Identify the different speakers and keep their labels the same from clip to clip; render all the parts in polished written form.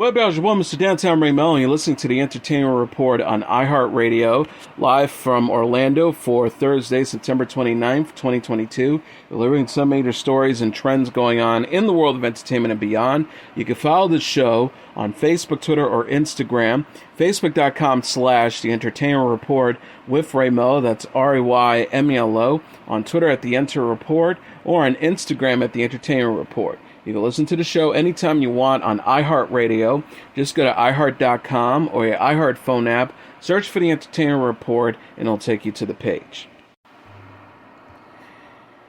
Speaker 1: What about your woman, Mr. Downtown Ray Melo? You're listening to the Entertainment Report on iHeartRadio, live from Orlando for Thursday, September 29th, 2022. Delivering some major stories and trends going on in the world of entertainment and beyond. You can follow the show on Facebook, Twitter, or Instagram. Facebook.com/The Entertainment Report with Ray Melo. That's RAYMELO. On Twitter at The Enter Report, or on Instagram at The Entertainment Report. You can listen to the show anytime you want on iHeartRadio. Just go to iHeart.com or your iHeart phone app, search for The Entertainment Report, and it'll take you to the page.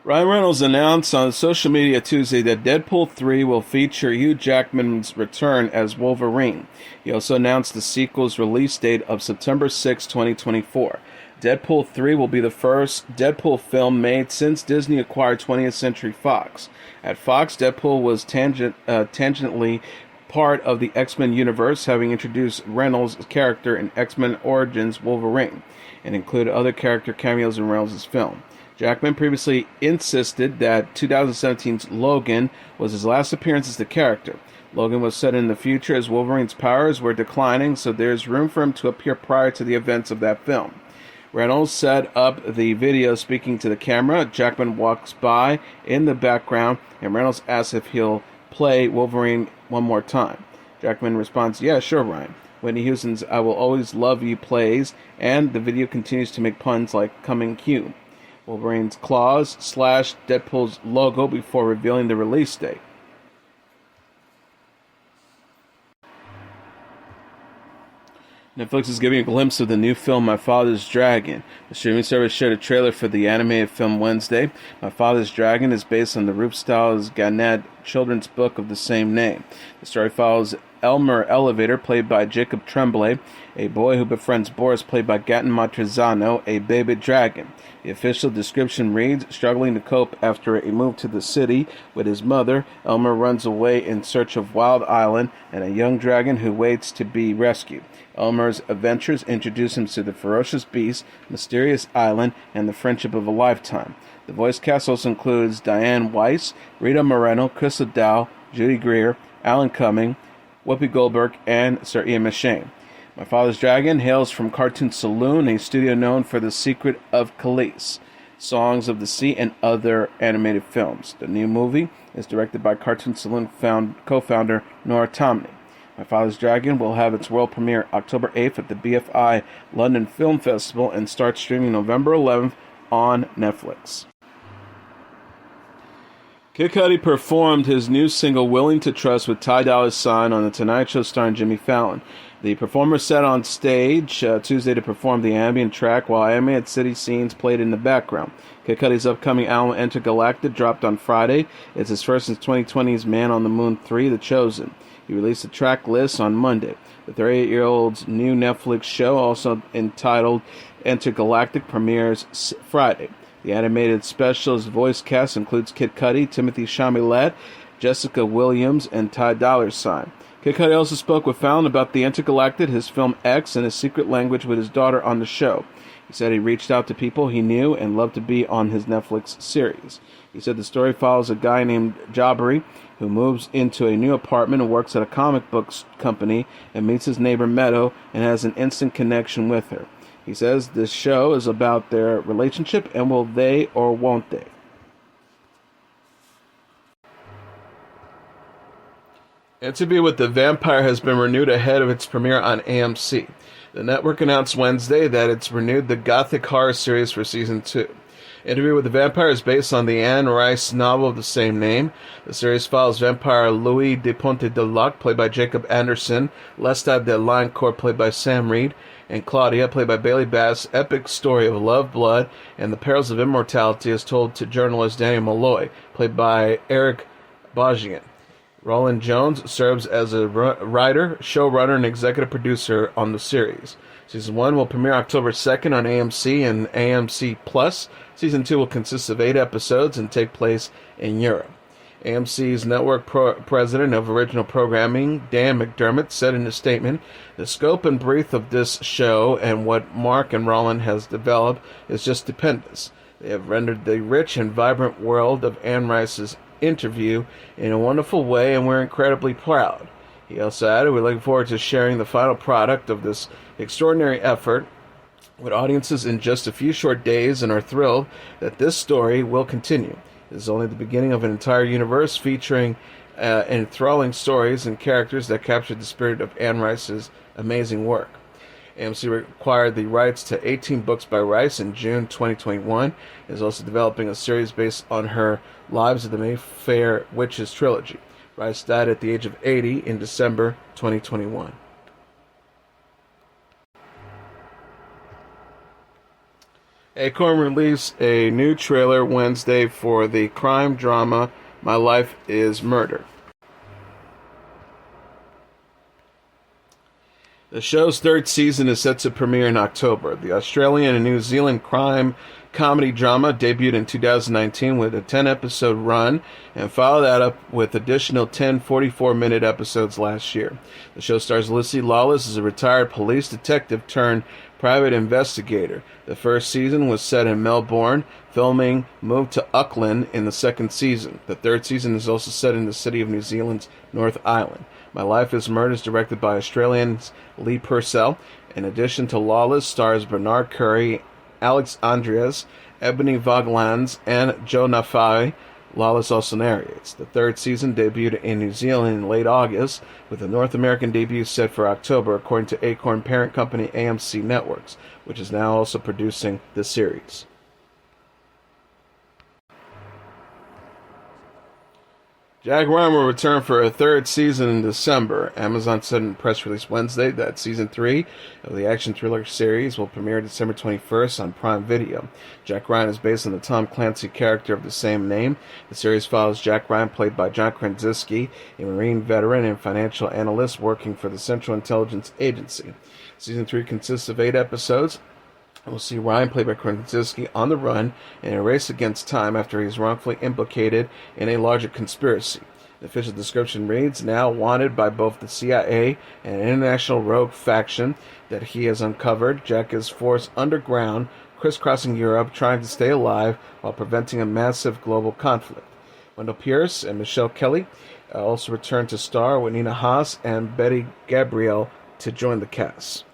Speaker 1: Ryan Reynolds announced on social media Tuesday that Deadpool 3 will feature Hugh Jackman's return as Wolverine. He also announced the sequel's release date of September 6, 2024. Deadpool 3 will be the first Deadpool film made since Disney acquired 20th Century Fox. At Fox, Deadpool was tangentially part of the X-Men universe, having introduced Reynolds' character in X-Men Origins Wolverine, and included other character cameos in Reynolds' film. Jackman previously insisted that 2017's Logan was his last appearance as the character. Logan was set in the future as Wolverine's powers were declining, so there's room for him to appear prior to the events of that film. Reynolds set up the video speaking to the camera. Jackman walks by in the background, and Reynolds asks if he'll play Wolverine one more time. Jackman responds, "Yeah, sure, Ryan." Whitney Houston's "I Will Always Love You" plays, and the video continues to make puns like "coming Hugh." Wolverine's claws slash Deadpool's logo before revealing the release date. Netflix is giving a glimpse of the new film My Father's Dragon. The streaming service shared a trailer for the animated film Wednesday. My Father's Dragon is based on the Roop Styles Gannett children's book of the same name. The story follows Elmer Elevator, played by Jacob Tremblay, a boy who befriends Boris, played by Gaten Matrezano, a baby dragon. The official description reads, struggling to cope after a move to the city with his mother, Elmer runs away in search of Wild Island and a young dragon who waits to be rescued. Elmer's adventures introduce him to the ferocious beast, mysterious island, and the friendship of a lifetime. The voice cast also includes Diane Weiss, Rita Moreno, Chris O'Dowd, Judy Greer, Alan Cumming, Whoopi Goldberg, and Sir Ian McShane. My Father's Dragon hails from Cartoon Saloon, a studio known for The Secret of Khalees, Songs of the Sea, and other animated films. The new movie is directed by Cartoon Saloon co-founder Nora Tomney. My Father's Dragon will have its world premiere October 8th at the BFI London Film Festival and start streaming November 11th on Netflix. Kid Cudi performed his new single Willing to Trust with Ty Dolla $ign on The Tonight Show starring Jimmy Fallon. The performer sat on stage Tuesday to perform the ambient track while animated city scenes played in the background. Kid Cudi's upcoming album Intergalactic dropped on Friday. It's his first since 2020's Man on the Moon 3, The Chosen. He released a track list on Monday. The 38-year-old's new Netflix show, also entitled Intergalactic, premieres Friday. The animated special's voice cast includes Kid Cudi, Timothy Chalamet, Jessica Williams, and Ty Dolla $ign. Kid Cudi also spoke with Fallon about the Intergalactic, his film X, and his secret language with his daughter on the show. He said he reached out to people he knew and loved to be on his Netflix series. He said the story follows a guy named Jabari who moves into a new apartment and works at a comic books company and meets his neighbor Melo and has an instant connection with her. He says this show is about their relationship and will they or won't they. Interview with the Vampire has been renewed ahead of its premiere on AMC. The network announced Wednesday that it's renewed the Gothic horror series for season 2. Interview with the Vampire is based on the Anne Rice novel of the same name. The series follows vampire Louis de Ponte de Lac, played by Jacob Anderson, Lestat de Liancourt, played by Sam Reed, and Claudia, played by Bailey Bass. Epic story of love, blood, and the perils of immortality is told to journalist Daniel Malloy, played by Eric Bajian. Roland Jones serves as a writer, showrunner, and executive producer on the series. Season 1 will premiere October 2nd on AMC and AMC+. Season 2 will consist of 8 episodes and take place in Europe. AMC's network president of original programming, Dan McDermott, said in a statement, "The scope and breadth of this show and what Mark and Roland has developed is just stupendous. They have rendered the rich and vibrant world of Anne Rice's interview in a wonderful way, and we're incredibly proud." He also added, "We're looking forward to sharing the final product of this extraordinary effort with audiences in just a few short days and are thrilled that this story will continue. It is only the beginning of an entire universe featuring enthralling stories and characters that capture the spirit of Anne Rice's amazing work." AMC acquired the rights to 18 books by Rice in June 2021. It is also developing a series based on her Lives of the Mayfair Witches trilogy. Rice died at the age of 80 in December 2021. Acorn released a new trailer Wednesday for the crime drama My Life is Murder. The show's third season is set to premiere in October. The Australian and New Zealand crime comedy drama debuted in 2019 with a 10-episode run and followed that up with additional 10 44-minute episodes last year. The show stars Lucy Lawless as a retired police detective turned private investigator. The first season was set in Melbourne. Filming moved to Auckland in the second season. The third season is also set in the city of New Zealand's North Island. My Life is Murder is directed by Australians Lee Purcell. In addition to Lawless, stars Bernard Curry, Alex Andreas, Ebony Voglands, and Joe Nafai. Lawless also narrates. The third season debuted in New Zealand in late August, with the North American debut set for October, according to Acorn parent company AMC Networks, which is now also producing the series. Jackman will return for a third season in December. Amazon said in a press release Wednesday that Season 3 of the action thriller series will premiere December 21st on Prime Video. Jack Ryan is based on the Tom Clancy character of the same name. The series follows Jack Ryan, played by John Krasinski, a Marine veteran and financial analyst working for the Central Intelligence Agency. Season 3 consists of 8 episodes. We'll see Ryan, played by Krasinski, on the run in a race against time after he is wrongfully implicated in a larger conspiracy. The official description reads, "Now wanted by both the CIA and an international rogue faction that he has uncovered, Jack is forced underground, crisscrossing Europe, trying to stay alive while preventing a massive global conflict." Wendell Pierce and Michelle Kelly also return to star, with Nina Haas and Betty Gabriel to join the cast.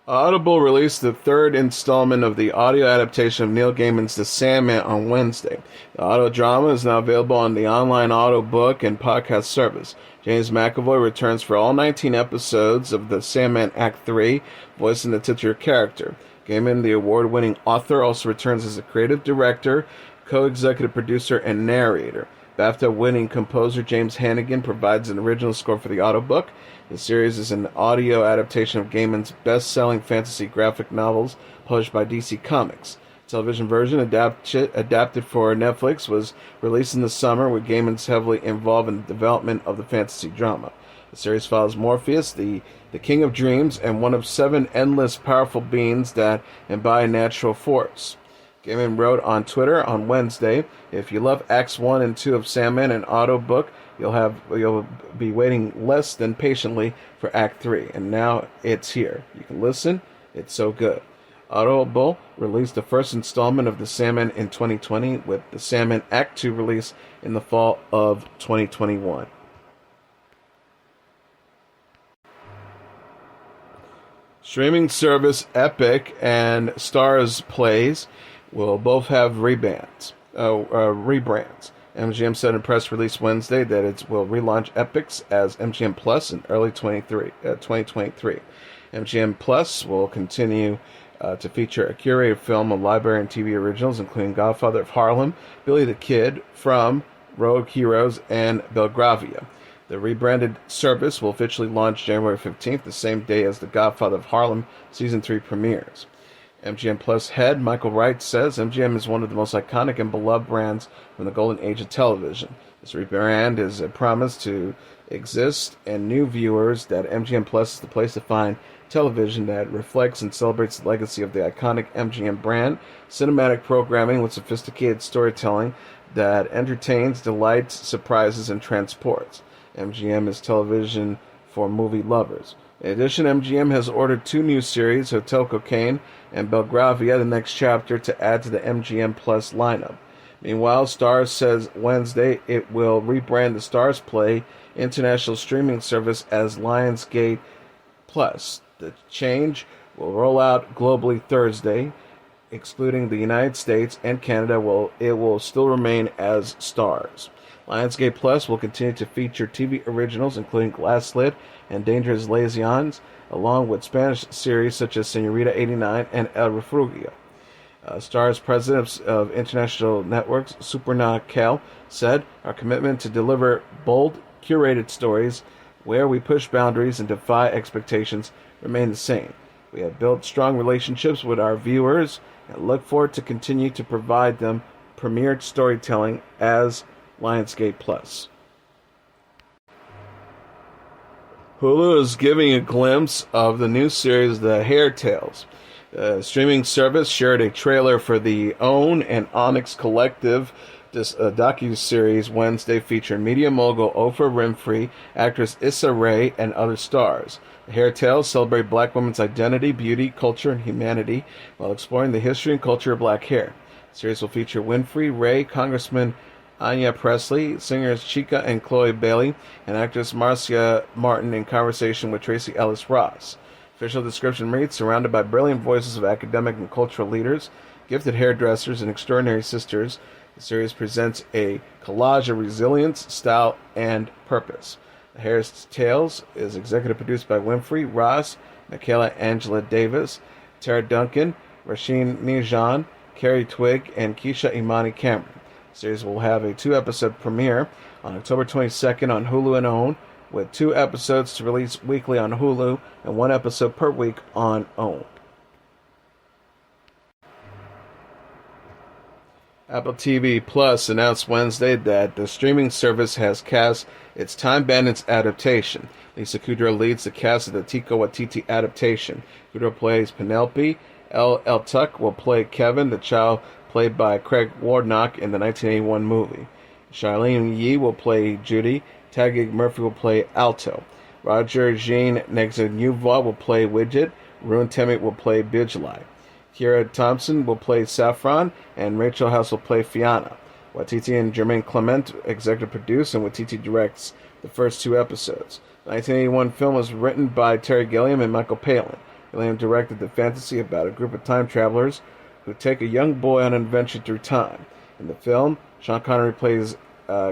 Speaker 1: Audible released the third installment of the audio adaptation of Neil Gaiman's The Sandman on Wednesday. The audio drama is now available on the online audiobook and podcast service. James McAvoy returns for all 19 episodes of The Sandman Act 3, voicing the titular character. Gaiman, the award-winning author, also returns as a creative director, co-executive producer, and narrator. BAFTA-winning composer James Hannigan provides an original score for the audiobook. The series is an audio adaptation of Gaiman's best-selling fantasy graphic novels published by DC Comics. The television version, adapted for Netflix, was released in the summer, with Gaiman's heavily involved in the development of the fantasy drama. The series follows Morpheus, the king of dreams, and one of 7 endless powerful beings that embody natural force. Gaiman wrote on Twitter on Wednesday, "If you love Acts 1 and 2 of Sandman, an audiobook, you'll be waiting less than patiently for Act 3, and now it's here. You can listen. It's so good." Audible released the first installment of The Sandman in 2020, with The Sandman Act 2 released in the fall of 2021. Streaming service Epix and Starzplay will both have rebrands. MGM said in a press release Wednesday that it will relaunch Epix as MGM Plus in early 2023. MGM Plus will continue to feature a curated film of library and TV originals, including Godfather of Harlem, Billy the Kid, From, Rogue Heroes, and Belgravia. The rebranded service will officially launch January 15th, the same day as The Godfather of Harlem Season 3 premieres. MGM Plus head Michael Wright says MGM is one of the most iconic and beloved brands from the golden age of television. This rebrand is a promise to exist and new viewers that MGM Plus is the place to find television that reflects and celebrates the legacy of the iconic MGM brand, cinematic programming with sophisticated storytelling that entertains, delights, surprises, and transports. MGM is television for movie lovers. In addition, MGM has ordered 2 new series, Hotel Cocaine and Belgravia, the next chapter, to add to the MGM Plus lineup. Meanwhile, Starz says Wednesday it will rebrand the Starzplay international streaming service as Lionsgate Plus. The change will roll out globally Thursday, excluding the United States and Canada. It will still remain as Starz. Lionsgate Plus will continue to feature TV originals including Gaslit and Dangerous Liaisons, along with Spanish series such as Señorita 89 and El Refugio. Starz president of international networks, Suparna Kel, said, "Our commitment to deliver bold, curated stories where we push boundaries and defy expectations remain the same. We have built strong relationships with our viewers and look forward to continue to provide them premier storytelling as Lionsgate Plus." Hulu is giving a glimpse of the new series The Hair Tales. The streaming service shared a trailer for the OWN and Onyx Collective docuseries Wednesday featuring media mogul Oprah Winfrey, actress Issa Rae, and other stars. The Hair Tales celebrate black women's identity, beauty, culture, and humanity while exploring the history and culture of black hair. The series will feature Winfrey, Rae, Congressman Anya Presley, singers Chica and Chloe Bailey, and actress Marcia Martin in conversation with Tracy Ellis Ross. Official description reads, surrounded by brilliant voices of academic and cultural leaders, gifted hairdressers, and extraordinary sisters, the series presents a collage of resilience, style, and purpose. The Hair Tales is executive produced by Winfrey, Ross, Michaela Angela Davis, Tara Duncan, Rasheen Nijan, Carrie Twigg, and Keisha Imani Cameron. The series will have a 2-episode premiere on October 22nd on Hulu and OWN, with 2 episodes to release weekly on Hulu and 1 episode per week on OWN. Apple TV Plus announced Wednesday that the streaming service has cast its Time Bandits adaptation. Lisa Kudrow leads the cast of the Taika Waititi adaptation. Kudrow plays Penelope. El Tuck will play Kevin, the child played by Craig Warnock in the 1981 movie. Charlene Yee will play Judy. Taggig Murphy will play Alto. Roger Jean Nexanuva will play Widget. Rune Temmet will play Bijlai. Kira Thompson will play Saffron, and Rachel House will play Fiona. Waititi and Jermaine Clement executive produce, and Waititi directs the first 2 episodes. The 1981 film was written by Terry Gilliam and Michael Palin. Gilliam directed the fantasy about a group of time travelers who take a young boy on an adventure through time. In the film, Sean Connery plays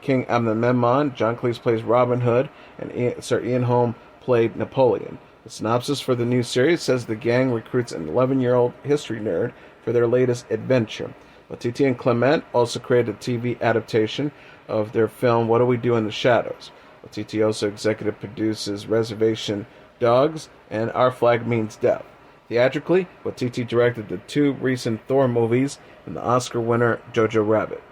Speaker 1: King Agamemnon, John Cleese plays Robin Hood, and Sir Ian Holm played Napoleon. The synopsis for the new series says the gang recruits an 11-year-old history nerd for their latest adventure. Waititi and Clement also created a TV adaptation of their film What Do We Do in the Shadows. Waititi also executive produces Reservation Dogs and Our Flag Means Death. Theatrically, Waititi directed the 2 recent Thor movies and the Oscar winner Jojo Rabbit.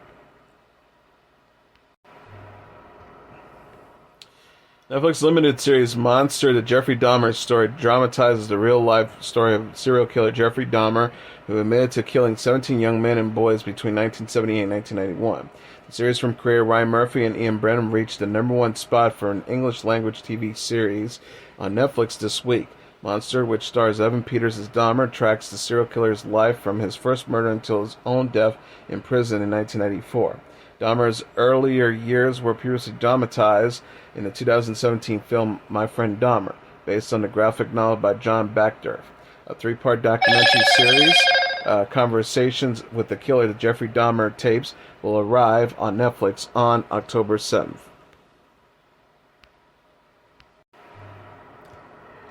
Speaker 1: Netflix limited series Monster, the Jeffrey Dahmer story, dramatizes the real-life story of serial killer Jeffrey Dahmer, who admitted to killing 17 young men and boys between 1978 and 1991. The series from creator Ryan Murphy and Ian Brennan reached the #1 spot for an English-language TV series on Netflix this week. Monster, which stars Evan Peters as Dahmer, tracks the serial killer's life from his first murder until his own death in prison in 1994. Dahmer's earlier years were previously dramatized in the 2017 film My Friend Dahmer, based on the graphic novel by John Backdorf. A 3-part documentary series, Conversations with the Killer, the Jeffrey Dahmer tapes, will arrive on Netflix on October 7th.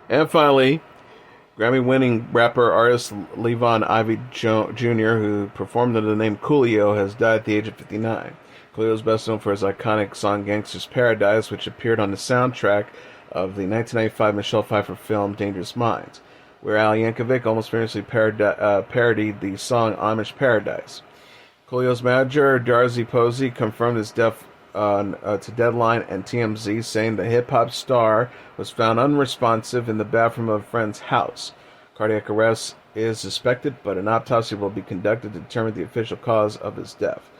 Speaker 1: And finally, Grammy-winning rapper artist Levon Ivy Jr., who performed under the name Coolio, has died at the age of 59. Coolio is best known for his iconic song Gangsta's Paradise, which appeared on the soundtrack of the 1995 Michelle Pfeiffer film Dangerous Minds, where Al Yankovic almost famously parodied the song Amish Paradise. Coolio's manager, Darcy Posey, confirmed his death to Deadline and TMZ, saying the hip-hop star was found unresponsive in the bathroom of a friend's house. Cardiac arrest is suspected, but an autopsy will be conducted to determine the official cause of his death.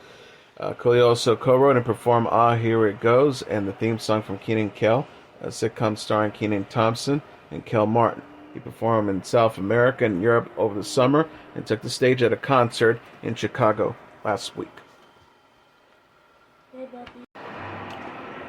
Speaker 1: Coolio also co-wrote and performed Ah, Here It Goes and the theme song from Kenan Kel, a sitcom starring Kenan Thompson and Kel Martin. He performed in South America and Europe over the summer and took the stage at a concert in Chicago last week.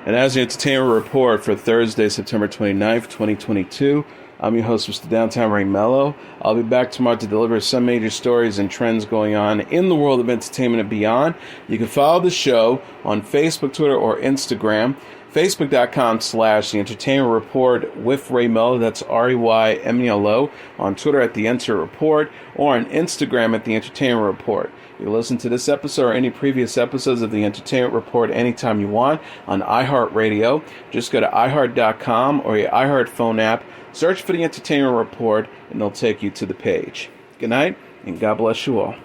Speaker 1: And as the Entertainment Report for Thursday, September 29th, 2022, I'm your host, Mr. Downtown Ray Melo. I'll be back tomorrow to deliver some major stories and trends going on in the world of entertainment and beyond. You can follow the show on Facebook, Twitter, or Instagram. Facebook.com/The Entertainment Report with Ray Melo. That's REYMELO. On Twitter at The Enter Report, or on Instagram at The Entertainment Report. You can listen to this episode or any previous episodes of The Entertainment Report anytime you want on iHeartRadio. Just go to iHeart.com or your iHeart phone app, search for The Entertainment Report, and they'll take you to the page. Good night, and God bless you all.